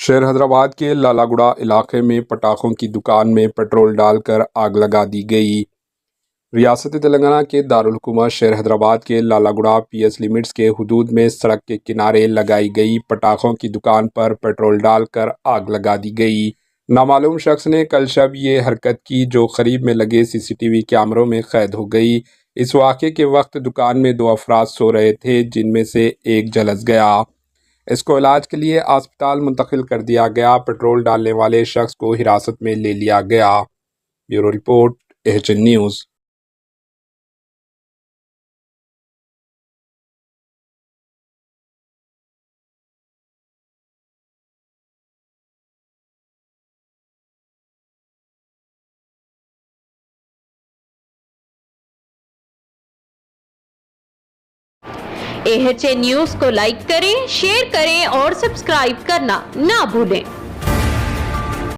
شہر حیدرآباد کے لالا گوڑا علاقے میں پٹاخوں کی دکان میں پیٹرول ڈال کر آگ لگا دی گئی۔ ریاست تلنگانہ کے دارالحکومت شہر حیدرآباد کے لالا گوڑا پی ایس لمٹس کے حدود میں سڑک کے کنارے لگائی گئی پٹاخوں کی دکان پر پیٹرول ڈال کر آگ لگا دی گئی۔ نامعلوم شخص نے کل شب یہ حرکت کی جو قریب میں لگے سی سی ٹی وی کیمروں میں قید ہو گئی۔ اس واقعے کے وقت دکان میں 2 افراد سو رہے تھے جن میں سے ایک جھلس گیا۔ اس کو علاج کے لیے اسپتال منتقل کر دیا گیا۔ پیٹرول ڈالنے والے شخص کو حراست میں لے لیا گیا۔ Bureau report AHN news. AHN news کو لائک کریں، شیئر کریں اور سبسکرائب کرنا نہ بھولیں۔